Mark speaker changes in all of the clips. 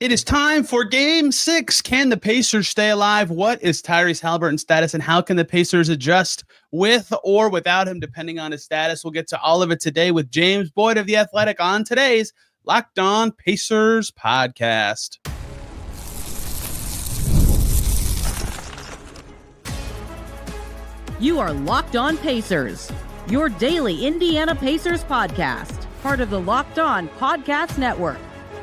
Speaker 1: It is time for Game 6. Can the Pacers stay alive? What is Tyrese Haliburton's status, and how can the Pacers adjust with or without him, depending on his status? We'll get to all of it today with James Boyd of The Athletic on today's Locked On Pacers podcast.
Speaker 2: You are Locked On Pacers, your daily Indiana Pacers podcast, part of the Locked On Podcast Network,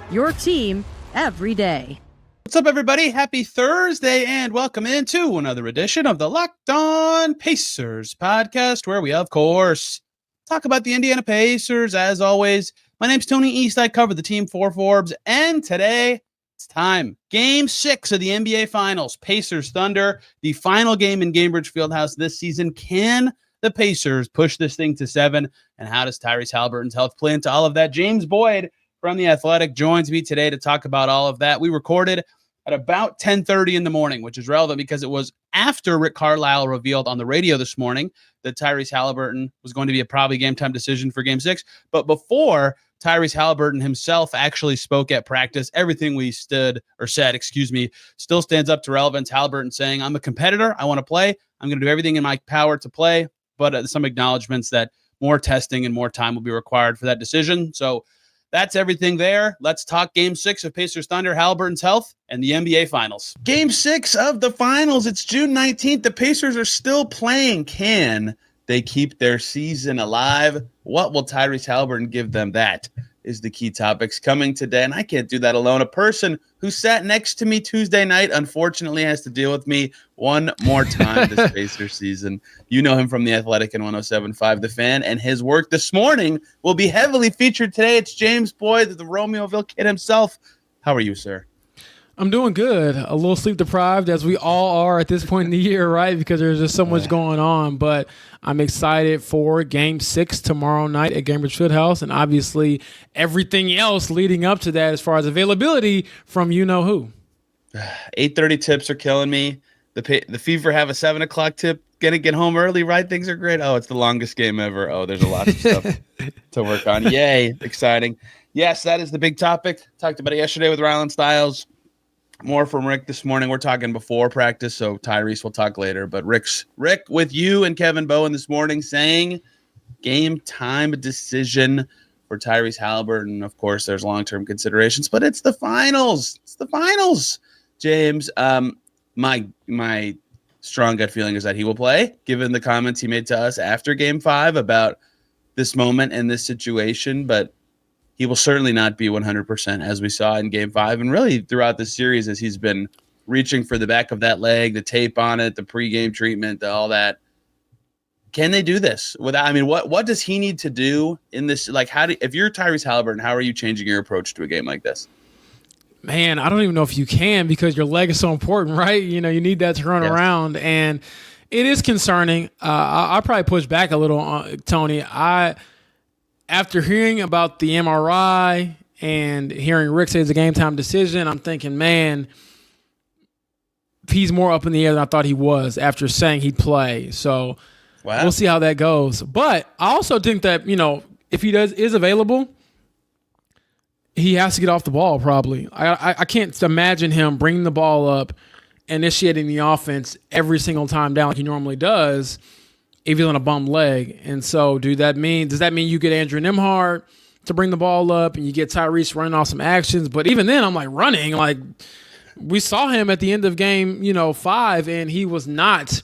Speaker 2: your team every day.
Speaker 1: What's up, everybody? Happy Thursday, and welcome into another edition of the Locked On Pacers podcast, where we, of course, talk about the Indiana Pacers. As always, my name's Tony East. I cover the team for Forbes, and today it's time. Game 6 of the NBA Finals. Pacers Thunder, the final game in Gainbridge Fieldhouse this season. Can the Pacers push this thing to 7? And how does Tyrese Haliburton's health play into all of that? James Boyd from The Athletic joins me today to talk about all of that. We recorded at about 10:30 in the morning, which is relevant because it was after Rick Carlisle revealed on the radio this morning that Tyrese Haliburton was going to be a probably game time decision for Game 6. But before Tyrese Haliburton himself actually spoke at practice, everything we said, still stands up to relevance. Haliburton saying, I'm a competitor. I want to play. I'm going to do everything in my power to play. But some acknowledgments that more testing and more time will be required for that decision. So that's everything there. Let's talk Game 6 of Pacers Thunder, Haliburton's health, and the NBA Finals. Game 6 of the Finals. It's June 19th. The Pacers are still playing. Can they keep their season alive? What will Tyrese Haliburton give them? That is the key topics coming today, and I can't do that alone. A person who sat next to me Tuesday night, unfortunately, has to deal with me one more time this Pacers season. You know him from The Athletic and 107.5 The Fan, and his work this morning will be heavily featured today. It's James Boyd, the Romeoville kid himself. How are you, sir?
Speaker 3: I'm doing good. A little sleep deprived, as we all are at this point in the year, right? Because there's just so much going on. But I'm excited for Game 6 tomorrow night at Gainbridge Fieldhouse, and obviously everything else leading up to that as far as availability from you-know-who.
Speaker 1: 8:30 tips are killing me. The Fever have a 7 o'clock tip. Gonna get home early, right? Things are great. Oh, it's the longest game ever. Oh, there's a lot of stuff to work on. Yay, exciting. Yes, that is the big topic. Talked about it yesterday with Rylan Stiles. More from Rick this morning. We're talking before practice, so Tyrese will talk later. But Rick with you and Kevin Bowen this morning saying game time decision for Tyrese Haliburton. Of course, there's long-term considerations, but it's the finals. It's the finals. James, my strong gut feeling is that he will play, given the comments he made to us after Game 5 about this moment and this situation, but he will certainly not be 100%, as we saw in Game 5 and really throughout the series as he's been reaching for the back of that leg, the tape on it, the pregame treatment, all that. Can they do this without? I mean, what does he need to do in this? Like, if you're Tyrese Haliburton, how are you changing your approach to a game like this?
Speaker 3: Man, I don't even know if you can, because your leg is so important, right? You know, you need that to run around, and it is concerning. I'll probably push back a little on Tony. After hearing about the MRI and hearing Rick say it's a game time decision, I'm thinking, man, he's more up in the air than I thought he was after saying he'd play. So We'll see how that goes. But I also think that, if he is available, he has to get off the ball probably. I can't imagine him bringing the ball up, initiating the offense every single time down like he normally does if he's on a bum leg. And so does that mean you get Andrew Nembhard to bring the ball up and you get Tyrese running off some actions? But even then, I'm like, running, like we saw him at the end of game, 5, and he was not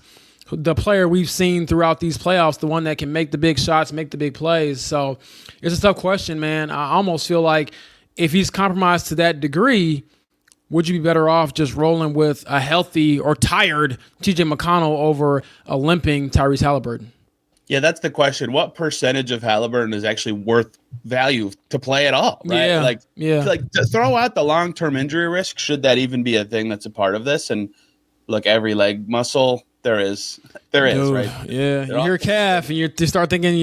Speaker 3: the player we've seen throughout these playoffs, the one that can make the big shots, make the big plays. So it's a tough question, man. I almost feel like if he's compromised to that degree, would you be better off just rolling with a healthy or tired TJ McConnell over a limping Tyrese Haliburton?
Speaker 1: Yeah, that's the question. What percentage of Haliburton is actually worth value to play at all? Right? Like to throw out the long-term injury risk, should that even be a thing that's a part of this? And look, every leg muscle there is, right?
Speaker 3: Yeah, you hear calf, and you start thinking,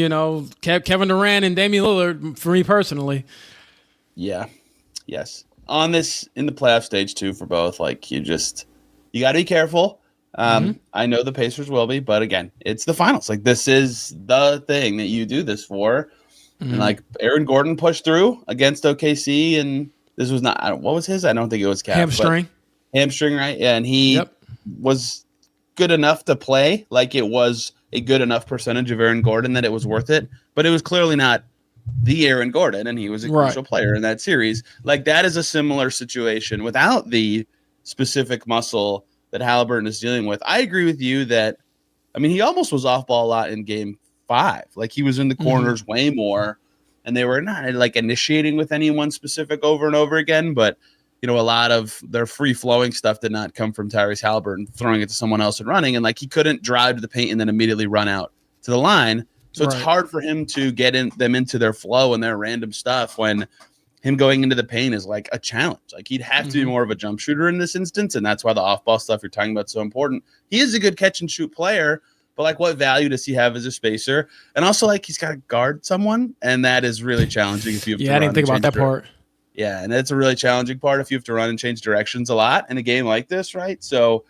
Speaker 3: Kevin Durant and Damian Lillard. For me personally,
Speaker 1: yeah, yes. On this in the playoff stage too for both, like you got to be careful. I know the Pacers will be, but again, it's the finals. Like this is the thing that you do this for. And like Aaron Gordon pushed through against OKC in this was not, what was his? I don't think it was calf. Hamstring, right? Yeah, and he was good enough to play. Like, it was a good enough percentage of Aaron Gordon that it was worth it, but it was clearly not the Aaron Gordon, and he was a crucial player in that series. Like, that is a similar situation without the specific muscle that Haliburton is dealing with. I agree with you that, I mean, he almost was off ball a lot in game 5. Like, he was in the corners way more, and they were not like initiating with anyone specific over and over again, but you know, a lot of their free flowing stuff did not come from Tyrese Haliburton throwing it to someone else and running. And like, he couldn't drive to the paint and then immediately run out to the line. So it's hard for him to get them into their flow and their random stuff when him going into the paint is like a challenge. Like, he'd have to be more of a jump shooter in this instance. And that's why the off ball stuff you're talking about is so important. He is a good catch and shoot player, but like, what value does he have as a spacer? And also, like, he's got to guard someone. And that is really challenging if you have to
Speaker 3: I didn't think about that part.
Speaker 1: Yeah, and that's a really challenging part if you have to run and change directions a lot in a game like this, right? So,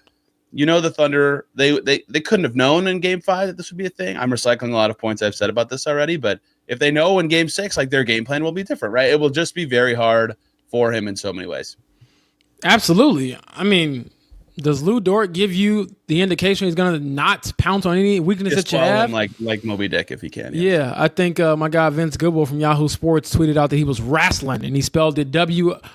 Speaker 1: you know, the Thunder, they couldn't have known in game 5 that this would be a thing. I'm recycling a lot of points I've said about this already, but if they know in game 6, like, their game plan will be different, right? It will just be very hard for him in so many ways.
Speaker 3: Absolutely. I mean, does Lou Dort give you the indication he's going to not pounce on any weakness that you have?
Speaker 1: Him like Moby Dick if he can.
Speaker 3: Yes. Yeah, I think my guy Vince Goodwill from Yahoo Sports tweeted out that he was wrestling, and he spelled it WRASSLING,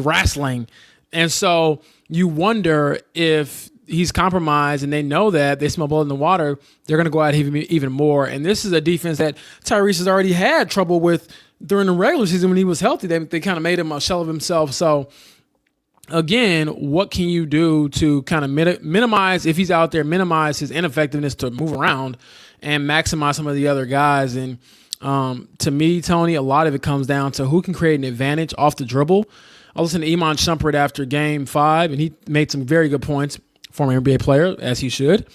Speaker 3: wrestling. And so you wonder if he's compromised and they know that, they smell blood in the water, they're going to go out even more. And this is a defense that Tyrese has already had trouble with during the regular season when he was healthy. They kind of made him a shell of himself. So, again, what can you do to kind of minimize, if he's out there, minimize his ineffectiveness to move around and maximize some of the other guys? And to me, Tony, a lot of it comes down to who can create an advantage off the dribble. I listened to Iman Shumpert after game 5, and he made some very good points, former NBA player, as he should.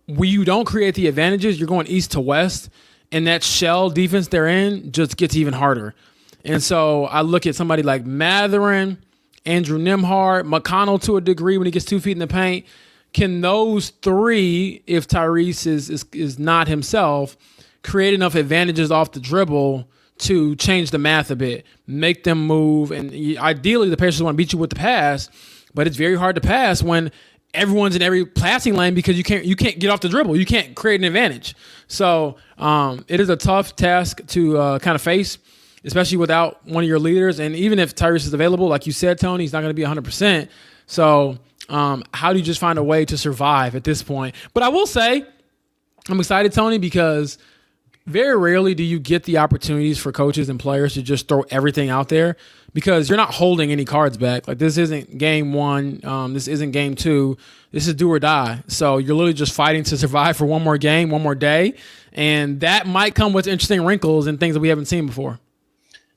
Speaker 3: When you don't create the advantages, you're going east to west, and that shell defense they're in just gets even harder. And so I look at somebody like Mathurin, Andrew Nembhard, McConnell to a degree when he gets 2 feet in the paint. Can those 3, if Tyrese is not himself, create enough advantages off the dribble to change the math a bit, make them move? And ideally, the Pacers want to beat you with the pass, but it's very hard to pass when everyone's in every passing lane because you can't get off the dribble. You can't create an advantage. So it is a tough task to kind of face, especially without one of your leaders. And even if Tyrese is available, like you said, Tony, he's not going to be 100%. So how do you just find a way to survive at this point? But I will say, I'm excited, Tony, because very rarely do you get the opportunities for coaches and players to just throw everything out there, because you're not holding any cards back. Like, this isn't game 1. This isn't game 2. This is do or die. So you're literally just fighting to survive for one more game, one more day. And that might come with interesting wrinkles and things that we haven't seen before.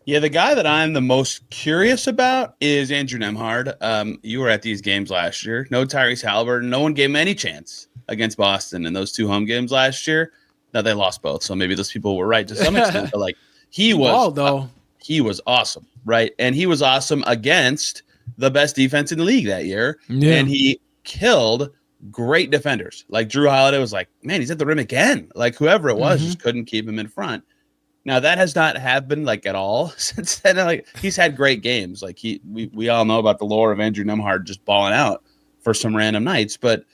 Speaker 1: Yeah, the guy that I'm the most curious about is Andrew Nembhard. You were at these games last year. No Tyrese Haliburton. No one gave him any chance against Boston in those 2 home games last year. Now, they lost both, so maybe those people were right to some extent. But like, he was awesome, right? And he was awesome against the best defense in the league that year. Yeah. And he killed great defenders. Like, Drew Holiday was like, man, he's at the rim again. Like, whoever it was just couldn't keep him in front. Now, that has not happened like at all since then. Like, he's had great games. Like, we all know about the lore of Andrew Nembhard just balling out for some random nights. But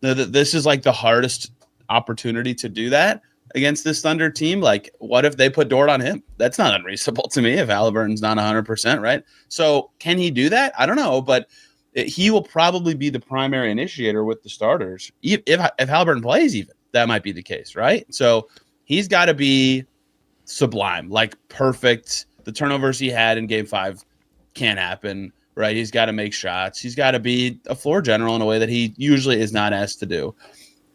Speaker 1: this is like the hardest opportunity to do that against this Thunder team. Like, what if they put Dort on him? That's not unreasonable to me if Haliburton's not 100%, right? So can he do that? I don't know, but he will probably be the primary initiator with the starters. If Haliburton plays, even that might be the case, right? So he's got to be sublime, like perfect. The turnovers he had in game 5 can't happen, right? He's got to make shots. He's got to be a floor general in a way that he usually is not asked to do.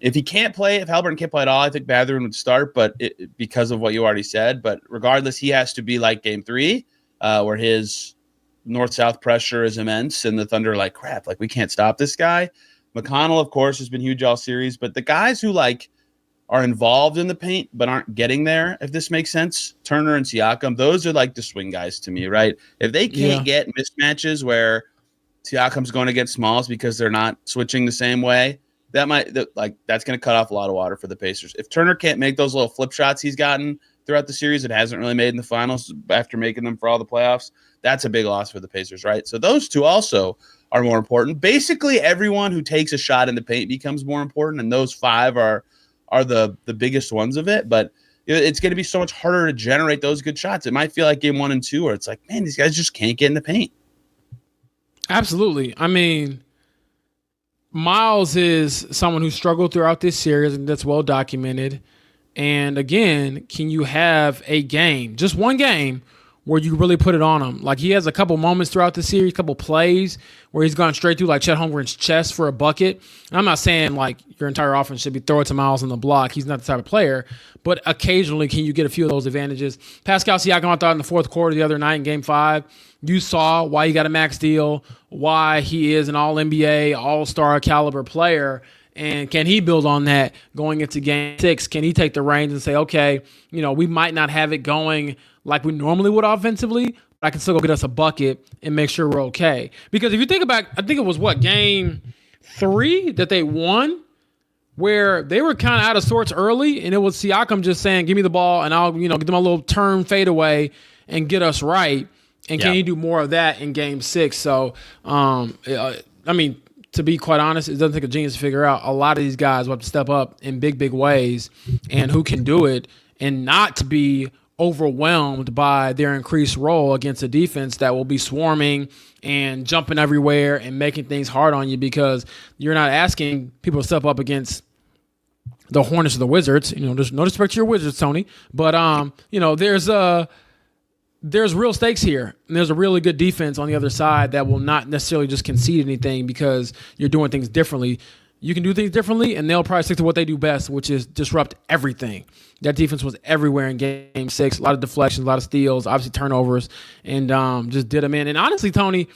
Speaker 1: If Haliburton can't play at all, I think Mathurin would start, but because of what you already said. But regardless, he has to be like game 3, where his north-south pressure is immense, and the Thunder are like, crap, like, we can't stop this guy. McConnell, of course, has been huge all series, but the guys who like are involved in the paint but aren't getting there, if this makes sense, Turner and Siakam, those are like the swing guys to me, right? If they can't get mismatches where Siakam's going against Smalls because they're not switching the same way, that's going to cut off a lot of water for the Pacers. If Turner can't make those little flip shots he's gotten throughout the series. It hasn't really made in the finals after making them for all the playoffs. That's a big loss for the Pacers, right? So those two also are more important. Basically, everyone who takes a shot in the paint becomes more important, and those 5 are the biggest ones of it. But it's going to be so much harder to generate those good shots. It might feel like game 1 and 2 where it's like, man, these guys just can't get in the paint.
Speaker 3: Absolutely. I mean, Myles is someone who struggled throughout this series, and that's well documented. And again, can you have a game, just one game, where you really put it on him? Like, he has a couple moments throughout the series, a couple plays where he's gone straight through like Chet Holmgren's chest for a bucket. And I'm not saying like your entire offense should be throw it to Myles on the block. He's not the type of player. But occasionally, can you get a few of those advantages? Pascal Siakam, I thought in the fourth quarter the other night in Game 5, you saw why he got a max deal, why he is an All-NBA, All-Star caliber player. And can he build on that going into Game 6? Can he take the reins and say, okay, we might not have it going like we normally would offensively, but I can still go get us a bucket and make sure we're okay. Because if you think about, I think it was Game 3 that they won, where they were kind of out of sorts early, and it was Siakam just saying, give me the ball, and I'll, get them a little turn fadeaway and get us right. And can he do more of that in Game 6? So, I mean, to be quite honest, it doesn't take a genius to figure out. A lot of these guys will have to step up in big, big ways, and who can do it and not to be overwhelmed by their increased role against a defense that will be swarming and jumping everywhere and making things hard on you, because you're not asking people to step up against the Hornets or the Wizards. There's no disrespect to your Wizards, Tony, but there's real stakes here, and there's a really good defense on the other side that will not necessarily just concede anything because you're doing things differently. You can do things differently, and they'll probably stick to what they do best, which is disrupt everything. That defense was everywhere in Game 6. A lot of deflections, a lot of steals, obviously turnovers, and just did them in. And honestly, Tony,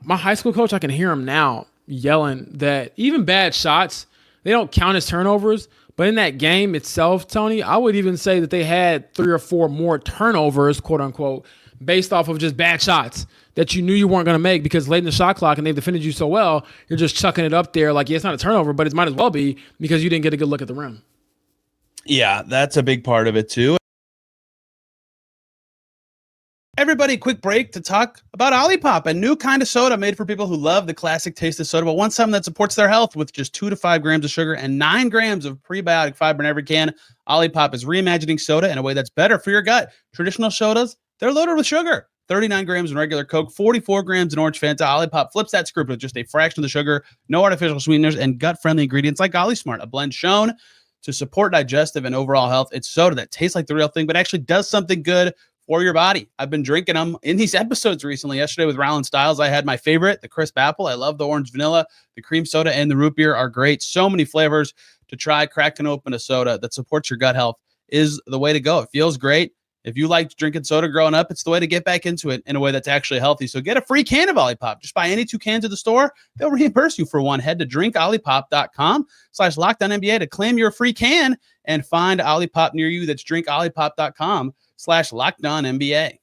Speaker 3: my high school coach, I can hear him now yelling that even bad shots, they don't count as turnovers. But in that game itself, Tony, I would even say that they had 3 or 4 more turnovers, quote unquote, based off of just bad shots that you knew you weren't going to make because late in the shot clock and they've defended you so well, you're just chucking it up there like, yeah, it's not a turnover, but it might as well be because you didn't get a good look at the rim.
Speaker 1: Yeah, that's a big part of it too. Everybody, quick break to talk about OLIPOP, a new kind of soda made for people who love the classic taste of soda, but want something that supports their health with just 2 to 5 grams of sugar and 9 grams of prebiotic fiber in every can. OLIPOP is reimagining soda in a way that's better for your gut. Traditional sodas, they're loaded with sugar. 39 grams in regular Coke, 44 grams in orange Fanta. OLIPOP flips that script with just a fraction of the sugar, no artificial sweeteners, and gut-friendly ingredients like OlliSmart, a blend shown to support digestive and overall health. It's soda that tastes like the real thing, but actually does something good for your body. I've been drinking them in these episodes recently. Yesterday with Rowland Styles, I had my favorite, the crisp apple. I love the orange vanilla. The cream soda and the root beer are great. So many flavors to try. Cracking open a soda that supports your gut health is the way to go. It feels great. If you liked drinking soda growing up, it's the way to get back into it in a way that's actually healthy. So get a free can of OLIPOP. Just buy any 2 cans at the store. They'll reimburse you for one. Head to drinkolipop.com/LockedOnNBA to claim your free can and find OLIPOP near you. That's drinkolipop.com/LockedOnNBA.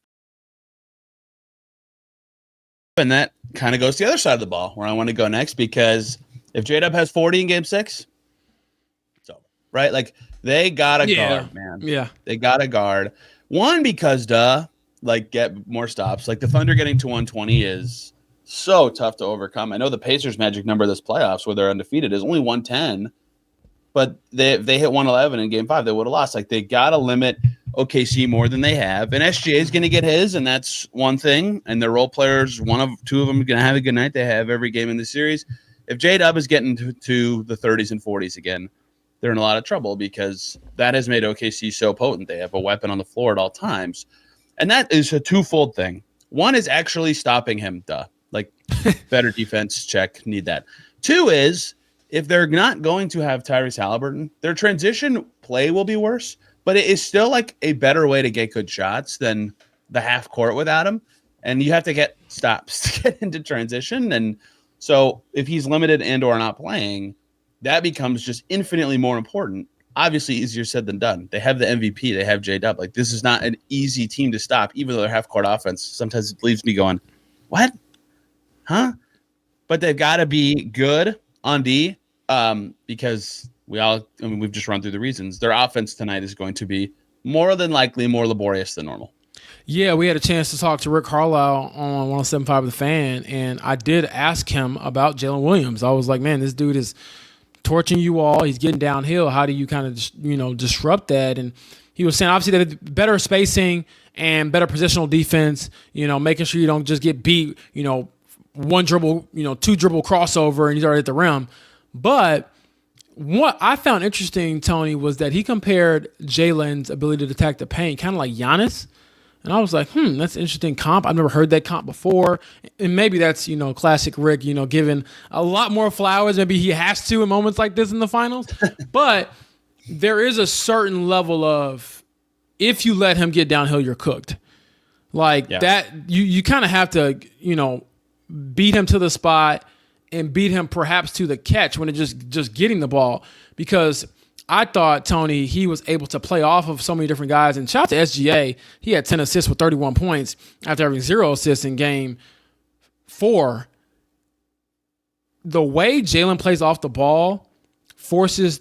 Speaker 1: And that kind of goes to the other side of the ball where I want to go next, because if J-Dub has 40 in Game 6, so right, like they got to guard, man.
Speaker 3: Yeah.
Speaker 1: They got to guard. One, because get more stops. Like the Thunder getting to 120 is so tough to overcome. I know the Pacers' magic number this playoffs where they're undefeated is only 110, but they hit 111 in Game 5. They would have lost. Like they got to limit OKC more than they have. And SGA is going to get his, and that's one thing. And their role players, 2 of them are going to have a good night. They have every game in the series. If J-Dub is getting to the 30s and 40s again, they're in a lot of trouble, because that has made OKC so potent. They have a weapon on the floor at all times. And that is a twofold thing. One is actually stopping him. Like better defense, check, need that. 2 is if they're not going to have Tyrese Haliburton, their transition play will be worse, but it is still like a better way to get good shots than the half court without him. And you have to get stops to get into transition. And so if he's limited and or not playing, that becomes just infinitely more important. Obviously, easier said than done. They have the MVP. They have J-Dub. Like, this is not an easy team to stop, even though they're half-court offense. Sometimes it leaves me going, what? Huh? But they've got to be good on D, because we've just run through the reasons. Their offense tonight is going to be more than likely more laborious than normal.
Speaker 3: Yeah, we had a chance to talk to Rick Carlisle on 107.5 The Fan, and I did ask him about Jalen Williams. I was like, man, this dude is torching you all. He's getting downhill. How do you kind of, disrupt that? And he was saying, obviously, that better spacing and better positional defense, making sure you don't just get beat, one dribble, two dribble crossover, and he's already at the rim. But what I found interesting, Tony, was that he compared Jalen's ability to attack the paint kind of like Giannis. And I was like, that's an interesting comp. I've never heard that comp before. And maybe that's, classic Rick, giving a lot more flowers. Maybe he has to in moments like this in the finals. But there is a certain level of, if you let him get downhill, you're cooked. That, you kind of have to, beat him to the spot and beat him perhaps to the catch when it's just getting the ball. Because I thought, Tony, he was able to play off of so many different guys. And shout out to SGA. He had 10 assists with 31 points after having 0 assists in game 4. The way Jalen plays off the ball forces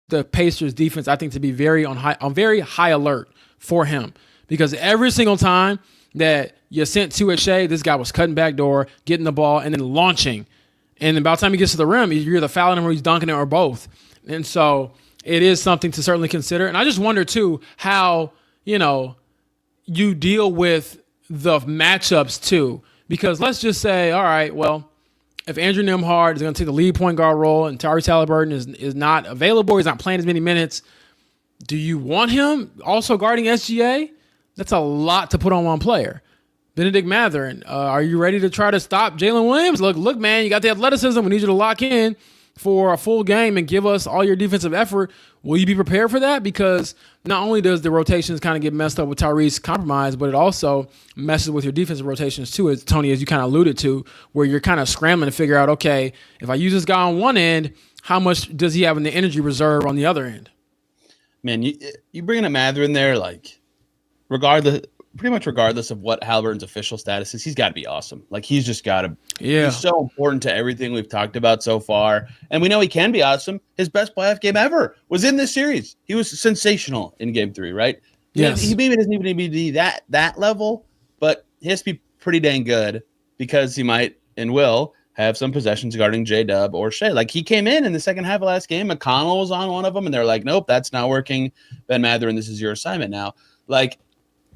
Speaker 3: the Pacers defense, I think, to be on very high alert for him. Because every single time that you sent two at Shea, this guy was cutting back door, getting the ball, and then launching. And about the time he gets to the rim, you're either fouling him or he's dunking it or both. And so it is something to certainly consider. And I just wonder, too, how, you deal with the matchups, too. Because let's just say, all right, well, if Andrew Nembhard is going to take the lead point guard role and Tyrese Haliburton is not available, he's not playing as many minutes, do you want him also guarding SGA? That's a lot to put on one player. Bennedict Mathurin, are you ready to try to stop Jalen Williams? Look, man, you got the athleticism. We need you to lock in for a full game and give us all your defensive effort. Will you be prepared for that? Because not only does the rotations kind of get messed up with Tyrese compromise, but it also messes with your defensive rotations too, as Tony, as you kind of alluded to, where you're kind of scrambling to figure out, okay, if I use this guy on one end, how much does he have in the energy reserve on the other end?
Speaker 1: Man, you bringing a Mather in there, pretty much regardless of what Haliburton's official status is, he's got to be awesome. He's just got to. Yeah. He's so important to everything we've talked about so far, and we know he can be awesome. His best playoff game ever was in this series. He was sensational in Game 3, right?
Speaker 3: Yes.
Speaker 1: He maybe doesn't even need to be that level, but he has to be pretty dang good because he might and will have some possessions guarding J-Dub or Shea. He came in the second half of last game. McConnell was on one of them, and they're like, nope, that's not working. Ben Mathurin, this is your assignment now.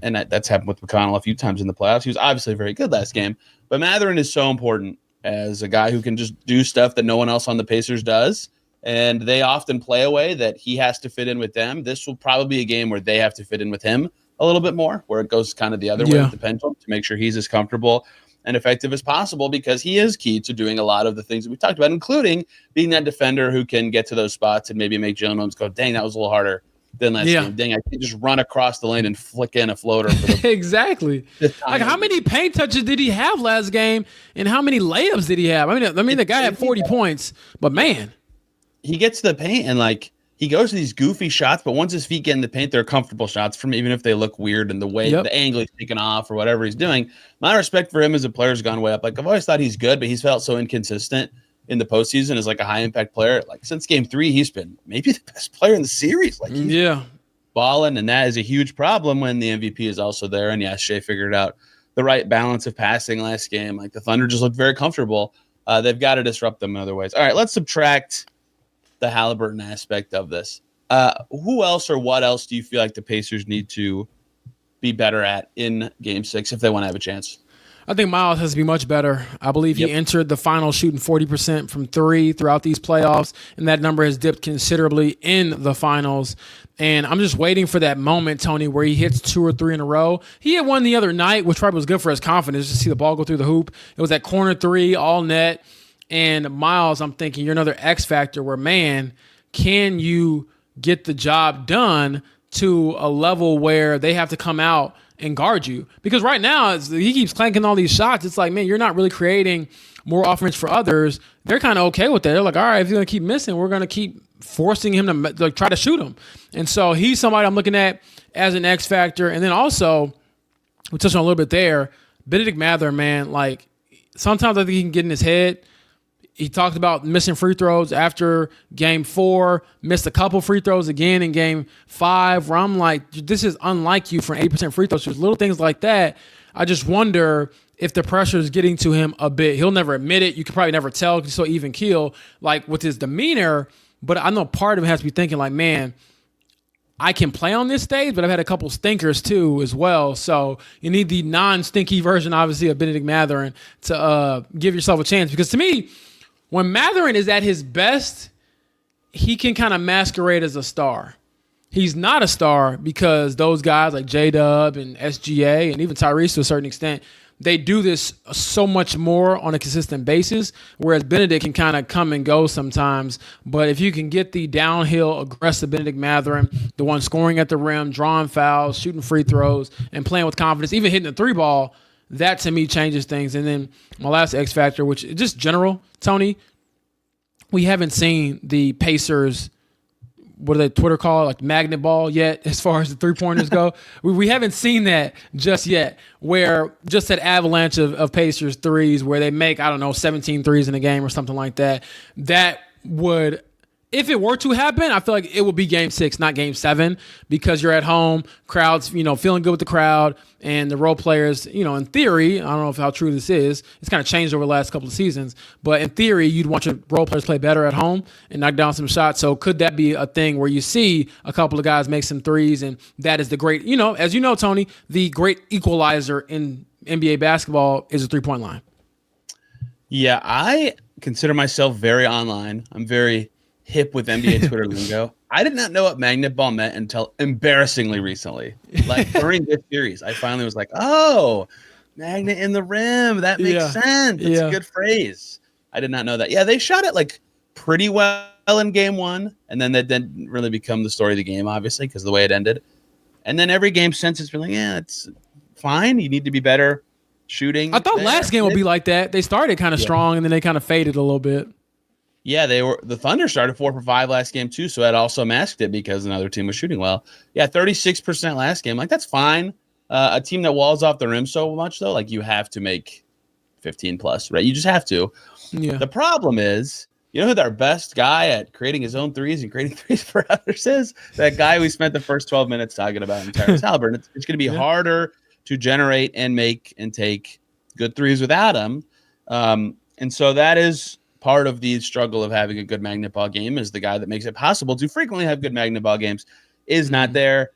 Speaker 1: And that's happened with McConnell a few times in the playoffs. He was obviously very good last game. But Mathurin is so important as a guy who can just do stuff that no one else on the Pacers does. And they often play a way that he has to fit in with them. This will probably be a game where they have to fit in with him a little bit more, where it goes kind of the other way with the pendulum to make sure he's as comfortable and effective as possible, because he is key to doing a lot of the things that we talked about, including being that defender who can get to those spots and maybe make Jalen Williams go, dang, that was a little harder than last game. Dang, I can just run across the lane and flick in a floater. For the
Speaker 3: exactly. How many paint touches did he have last game, and how many layups did he have? I mean, the guy had 40 points, but man,
Speaker 1: he gets to the paint and he goes to these goofy shots, but once his feet get in the paint, they're comfortable shots from even if they look weird and the way the angle he's taken off or whatever he's doing. My respect for him as a player has gone way up. I've always thought he's good, but he's felt so inconsistent in the postseason as a high impact player. Since Game 3, he's been maybe the best player in the series. Balling, and that is a huge problem when the MVP is also there. And yes, Shea figured out the right balance of passing last game. The Thunder just looked very comfortable. They've got to disrupt them in other ways. All right, let's subtract the Haliburton aspect of this. Who else or what else do you feel like the Pacers need to be better at in Game 6 if they want to have a chance?
Speaker 3: I think Myles has to be much better. I believe he entered the final shooting 40% from 3 throughout these playoffs, and that number has dipped considerably in the finals. And I'm just waiting for that moment, Tony, where he hits 2 or 3 in a row. He had one the other night, which probably was good for his confidence, to see the ball go through the hoop. It was that corner 3, all net. And Myles, I'm thinking, you're another X factor where, man, can you get the job done to a level where they have to come out and guard you? Because right now, he keeps clanking all these shots. It's like, man, you're not really creating more offense for others. They're kind of okay with that. They're like, all right, if you're going to keep missing, we're going to keep forcing him to try to shoot him. And so he's somebody I'm looking at as an X factor. And then also, we touched on a little bit there, Bennedict Mather, man, sometimes I think he can get in his head. He talked about missing free throws after game 4, missed a couple free throws again in game 5, where I'm like, this is unlike you for an 80% free throw shooter. Little things like that. I just wonder if the pressure is getting to him a bit. He'll never admit it. You could probably never tell because he's so even keel, like with his demeanor. But I know part of him has to be thinking like, man, I can play on this stage, but I've had a couple stinkers too as well. So you need the non-stinky version, obviously, of Bennedict Mathurin to give yourself a chance. Because to me, when Mathurin is at his best, he can kind of masquerade as a star. He's not a star because those guys like J-Dub and SGA and even Tyrese to a certain extent, they do this so much more on a consistent basis, whereas Bennedict can kind of come and go sometimes. But if you can get the downhill, aggressive Bennedict Mathurin, the one scoring at the rim, drawing fouls, shooting free throws, and playing with confidence, even hitting the 3-ball, that to me changes things. And then my last X factor, which is just general, Tony, we haven't seen the Pacers, what do they Twitter call it, like magnet ball yet, as far as the 3-pointers go. we haven't seen that just yet, where just that avalanche of Pacers threes where they make, 17 threes in a game or something like that. That would, if it were to happen, I feel like it would be game 6, not game 7, because you're at home, crowds, feeling good with the crowd, and the role players, in theory, I don't know how true this is. It's kind of changed over the last couple of seasons, but in theory, you'd want your role players play better at home and knock down some shots. So could that be a thing where you see a couple of guys make some threes, and that is the great, as you know, Tony, the great equalizer in NBA basketball is a 3-point line.
Speaker 1: Yeah, I consider myself very online. I'm very hip with NBA Twitter lingo. I did not know what magnet ball meant until embarrassingly recently. Like during this series, I finally was like, oh, magnet in the rim. That makes sense. It's a good phrase. I did not know that. Yeah, they shot it like pretty well in game 1. And then that didn't really become the story of the game, obviously, because of the way it ended. And then every game since it's been like, it's fine. You need to be better shooting.
Speaker 3: I thought last game would be like that. They started kind of strong and then they kind of faded a little bit.
Speaker 1: Yeah, the Thunder started 4 for 5 last game too, so that also masked it because another team was shooting well. Yeah, 36% last game. Like that's fine. A team that walls off the rim so much though, like you have to make 15 plus, right? You just have to. Yeah. The problem is, who their best guy at creating his own threes and creating threes for others is? That guy we spent the first 12 minutes talking about, Tyrese Haliburton. It's going to be harder to generate and make and take good threes without him. And so that is part of the struggle of having a good magnet ball game, is the guy that makes it possible to frequently have good magnet ball games is not there.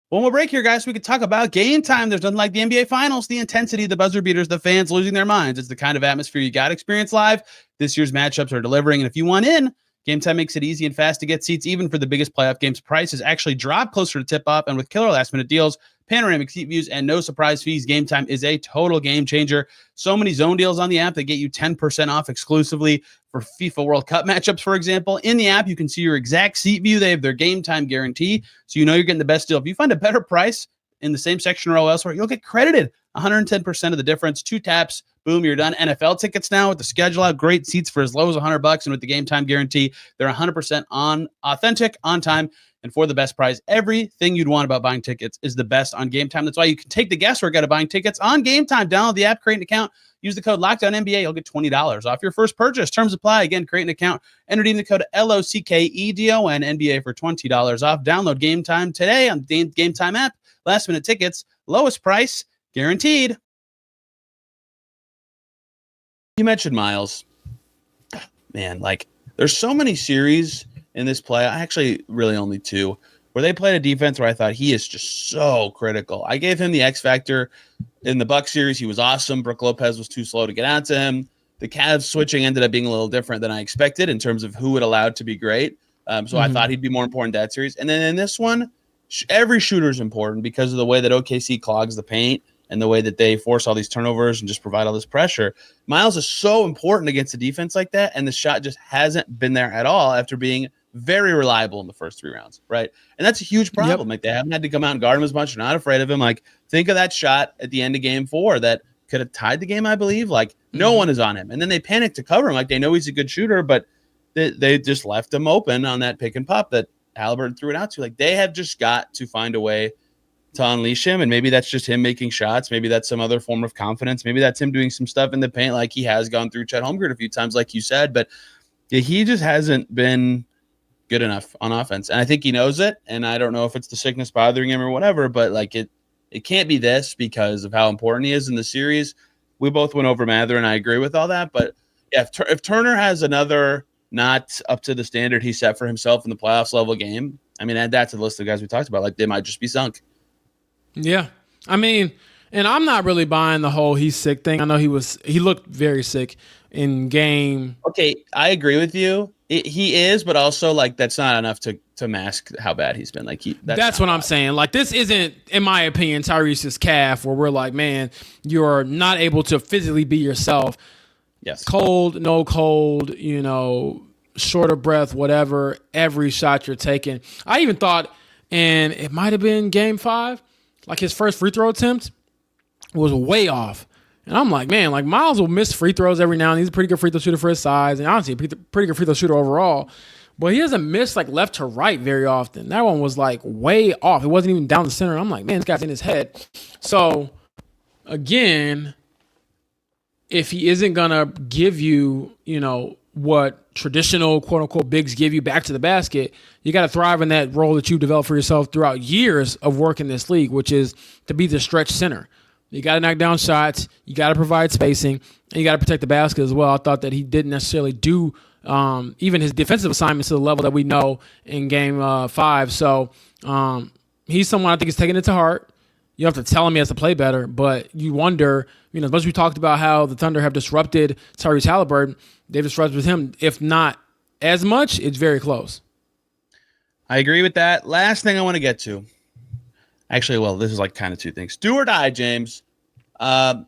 Speaker 1: When we'll break here, guys, we could talk about game time. There's nothing like the NBA Finals, the intensity, the buzzer beaters, the fans losing their minds. It's the kind of atmosphere you got to experience live. This year's matchups are delivering, and if you want in, Game Time makes it easy and fast to get seats, even for the biggest playoff games. Prices actually drop closer to tip-off, and with killer last-minute deals, panoramic seat views, and no surprise fees, Game Time is a total game changer. So many zone deals on the app that get you 10% off exclusively for FIFA World Cup matchups, for example. In the app, you can see your exact seat view. They have their Game Time guarantee, so you know you're getting the best deal. If you find a better price in the same section or elsewhere, you'll get credited 110% of the difference. 2 taps, boom, you're done. NFL tickets now with the schedule out, great seats for as low as $100, and with the Game Time guarantee, they're 100% on authentic, on time, and for the best price. Everything you'd want about buying tickets is the best on Game Time. That's why you can take the guesswork out of buying tickets on Game Time. Download the app, create an account, use the code LOCKDOWNNBA. You'll get $20 off your first purchase. Terms apply. Again, create an account and redeem the code LOCKEDON NBA for $20 off. Download Game Time today on the Game Time app. Last minute tickets, lowest price, guaranteed. You mentioned Myles. Man, like there's so many series in this play. I actually really only 2 where they played a defense where I thought he is just so critical. I gave him the X factor in the Bucks series. He was awesome. Brook Lopez was too slow to get out to him. The Cavs switching ended up being a little different than I expected in terms of who it allowed to be great. I thought he'd be more important that series. And then in this one, every shooter is important because of the way that OKC clogs the paint and the way that they force all these turnovers and just provide all this pressure. Myles is so important against a defense like that, and the shot just hasn't been there at all after being very reliable in the first 3 rounds, right? And that's a huge problem. Like, they haven't had to come out and guard him as much. They're not afraid of him. Like, think of that shot at the end of game 4 that could have tied the game, I believe. Like, no one is on him. And then they panic to cover him. Like, they know he's a good shooter, but they just left him open on that pick and pop that Haliburton threw it out to. Like, they have just got to find a way to unleash him. And maybe that's just him making shots. Maybe that's some other form of confidence. Maybe that's him doing some stuff in the paint like he has gone through Chet Holmgren a few times, like you said. But he just hasn't been good enough on offense. And I think he knows it. And I don't know if it's the sickness bothering him or whatever, but like it can't be this because of how important he is in the series. We both went over Mathurin, and I agree with all that. But yeah, if Turner has another not up to the standard he set for himself in the playoffs level game, I mean, add that to the list of guys we talked about. Like, they might just be sunk.
Speaker 3: Yeah. I mean, and I'm not really buying the whole he's sick thing. I know he looked very sick in game.
Speaker 1: Okay, I agree with you. He is, but also, like, that's not enough to mask how bad he's been. Like, that's
Speaker 3: what I'm saying. Like, this isn't, in my opinion, Tyrese's calf, where we're like, man, you're not able to physically be yourself.
Speaker 1: Yes.
Speaker 3: Cold, no cold, short of breath, whatever, every shot you're taking. I even thought, and it might have been game 5, like his first free throw attempt was way off. And I'm like, man, like Myles will miss free throws every now and then. He's a pretty good free throw shooter for his size, and honestly, a pretty good free throw shooter overall. But he doesn't miss like left to right very often. That one was like way off. It wasn't even down the center. I'm like, man, this guy's in his head. So again, if he isn't gonna give you, what traditional quote unquote bigs give you back to the basket, you got to thrive in that role that you've developed for yourself throughout years of work in this league, which is to be the stretch center. You got to knock down shots. You got to provide spacing, and you got to protect the basket as well. I thought that he didn't necessarily do even his defensive assignments to the level that we know in game 5. So he's someone I think is taking it to heart. You don't have to tell him he has to play better, but you wonder, as much as we talked about how the Thunder have disrupted Tyrese Haliburton, they've disrupted him. If not as much, it's very close.
Speaker 1: I agree with that. Last thing I want to get to. Actually, well, this is like kind of two things. Do or die, James. How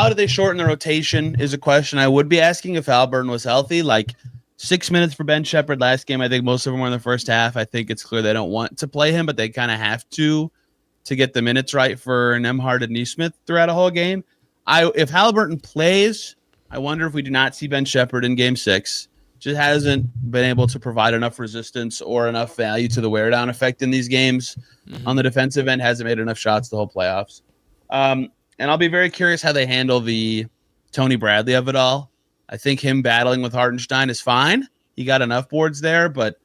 Speaker 1: do they shorten the rotation is a question I would be asking if Haliburton was healthy. Like 6 minutes for Ben Shepherd last game. I think most of them were in the first half. I think it's clear they don't want to play him, but they kind of have to get the minutes right for Nembhard and Nesmith throughout a whole game. If Haliburton plays, I wonder if we do not see Ben Shepherd in game 6. Just hasn't been able to provide enough resistance or enough value to the wear down effect in these games. Mm-hmm. On the defensive end, hasn't made enough shots the whole playoffs. And I'll be very curious how they handle the Tony Bradley of it all. I think him battling with Hartenstein is fine. He got enough boards there, but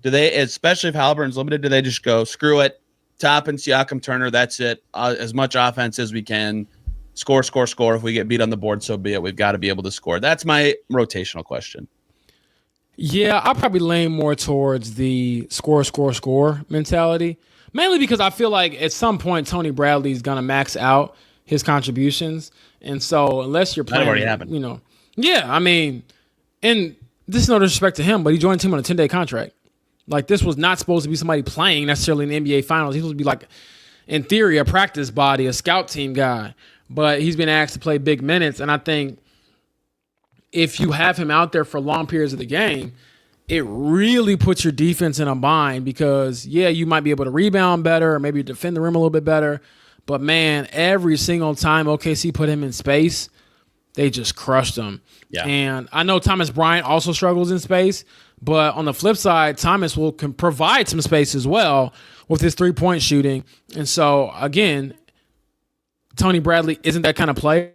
Speaker 1: do they, especially if Haliburton's limited, do they just go, screw it, Top and Siakam, Turner, that's it. As much offense as we can. Score. If we get beat on the board, so be it. We've got to be able to score. That's my rotational question.
Speaker 3: Yeah, I'll probably lean more towards the score mentality, mainly because I feel like at some point Tony Bradley's going to max out his contributions. And so unless you're playing,
Speaker 1: that already happened.
Speaker 3: Yeah, I mean, and this is no disrespect to him, but he joined the team on a 10-day contract. Like, this was not supposed to be somebody playing necessarily in the NBA Finals. He was supposed to be, like, in theory, a practice body, a scout team guy. But he's been asked to play big minutes, and I think if you have him out there for long periods of the game, it really puts your defense in a bind because, yeah, you might be able to rebound better or maybe defend the rim a little bit better. But, man, every single time OKC put him in space, they just crushed him. Yeah. And I know Thomas Bryant also struggles in space, but on the flip side, Thomas can provide some space as well with his three-point shooting. And so, again, Tony Bradley isn't that kind of player.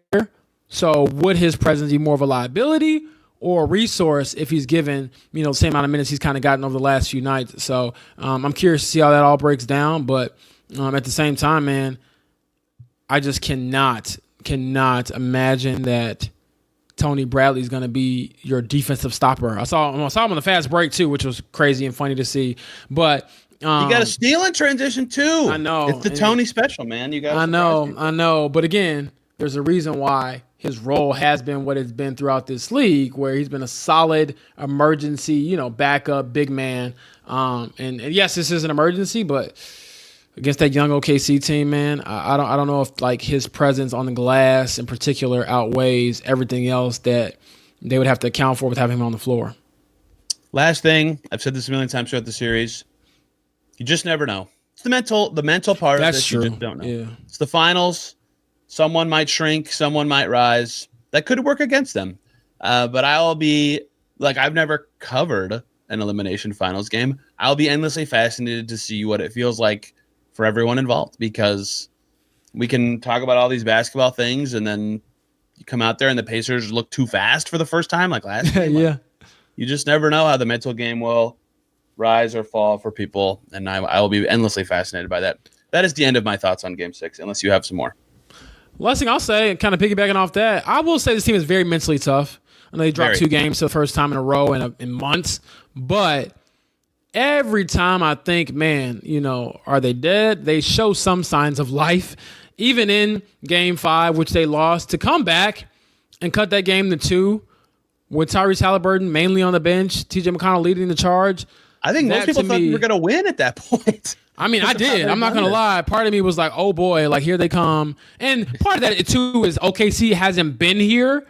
Speaker 3: So would his presence be more of a liability or a resource if he's given, the same amount of minutes he's kind of gotten over the last few nights? So I'm curious to see how that all breaks down. But at the same time, man, I just cannot imagine that Tony Bradley's going to be your defensive stopper. I saw him on the fast break too, which was crazy and funny to see. But you
Speaker 1: got to steal in transition too.
Speaker 3: I know
Speaker 1: it's the Tony special, man. You got.
Speaker 3: I know. But again, there's a reason why his role has been what it's been throughout this league, where he's been a solid emergency, backup big man. And yes, this is an emergency, but against that young OKC team, man, I don't know if like his presence on the glass in particular outweighs everything else that they would have to account for with having him on the floor.
Speaker 1: Last thing, I've said this a million times throughout the series. You just never know. It's the mental part of this.
Speaker 3: True.
Speaker 1: You just don't know.
Speaker 3: Yeah.
Speaker 1: It's the finals. Someone might shrink. Someone might rise. That could work against them. But I'll be like, I've never covered an elimination finals game. I'll be endlessly fascinated to see what it feels like for everyone involved, because we can talk about all these basketball things and then you come out there and the Pacers look too fast for the first time like last game.
Speaker 3: Yeah.
Speaker 1: You just never know how the mental game will rise or fall for people, and I will be endlessly fascinated by that. That is the end of my thoughts on Game 6, unless you have some more.
Speaker 3: Last thing I'll say, kind of piggybacking off that, I will say this team is very mentally tough. I know they dropped 2 games for the first time in a row in months, but every time I think, man, are they dead? They show some signs of life. Even in Game 5, which they lost, to come back and cut that game to 2 with Tyrese Haliburton mainly on the bench, TJ McConnell leading the charge.
Speaker 1: I think most people thought we were going to win at that point.
Speaker 3: I mean, I did. I'm not going to lie. Part of me was like, oh, boy, like here they come. And part of that, too, is OKC hasn't been here.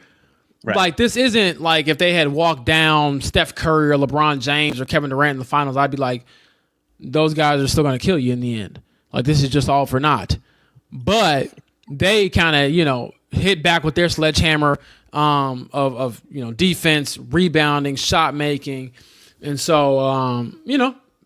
Speaker 3: Right. Like, this isn't like if they had walked down Steph Curry or LeBron James or Kevin Durant in the finals, I'd be like, those guys are still going to kill you in the end. Like, this is just all for naught. But they kind of, hit back with their sledgehammer of defense, rebounding, shot making. And so,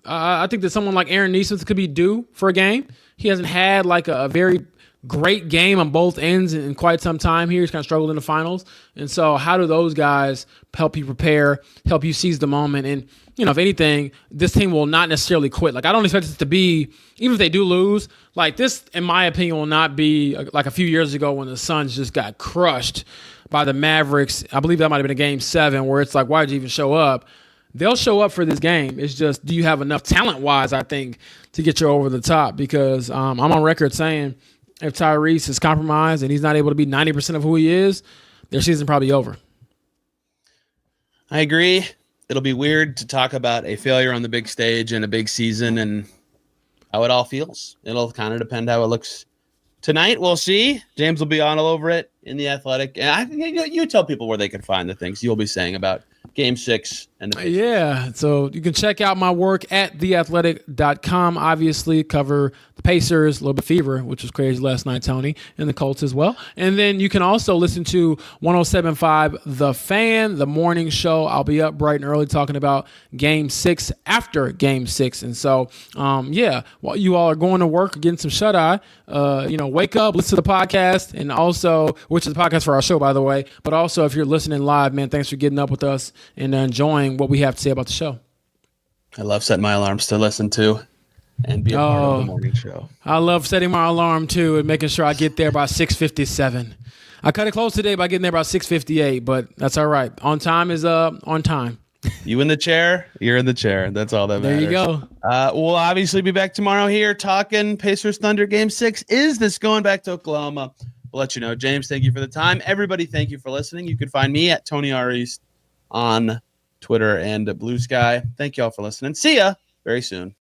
Speaker 3: I think that someone like Aaron Nesmith could be due for a game. He hasn't had like a very great game on both ends in quite some time here. He's kind of struggled in the finals. And so how do those guys help you prepare, help you seize the moment? And, if anything, this team will not necessarily quit. Like, I don't expect it to be, even if they do lose, like this, in my opinion, will not be like a few years ago when the Suns just got crushed by the Mavericks. I believe that might have been a Game 7 where it's like, why did you even show up? They'll show up for this game. It's just, do you have enough talent-wise, I think, to get you over the top? Because I'm on record saying if Tyrese is compromised and he's not able to be 90% of who he is, their season's probably over.
Speaker 1: I agree. It'll be weird to talk about a failure on the big stage and a big season and how it all feels. It'll kind of depend how it looks tonight. We'll see. James will be on all over it in The Athletic. And you tell people where they can find the things you'll be saying about Game 6 and the Pacers.
Speaker 3: Yeah, so you can check out my work at theathletic.com. Obviously, cover the Pacers, a little bit fever, which was crazy last night, Tony, and the Colts as well. And then you can also listen to 107.5 The Fan, the morning show. I'll be up bright and early talking about Game 6 after Game 6. And so, while you all are going to work, getting some shut-eye, wake up, listen to the podcast, and also, which is the podcast for our show, by the way, but also if you're listening live, man, thanks for getting up with us and enjoying what we have to say about the show.
Speaker 1: I love setting my alarms to listen to and be a part of the morning show.
Speaker 3: I love setting my alarm too and making sure I get there by 6:57. I cut it close today by getting there by 6:58, but that's all right. On time is on time.
Speaker 1: You in the chair, you're in the chair. That's all that matters.
Speaker 3: There you go.
Speaker 1: We'll obviously be back tomorrow here talking Pacers Thunder Game 6. Is this going back to Oklahoma? We'll let you know. James, thank you for the time. Everybody, thank you for listening. You can find me at Tony R. East on Twitter and Blue Sky. Thank you all for listening. See ya very soon.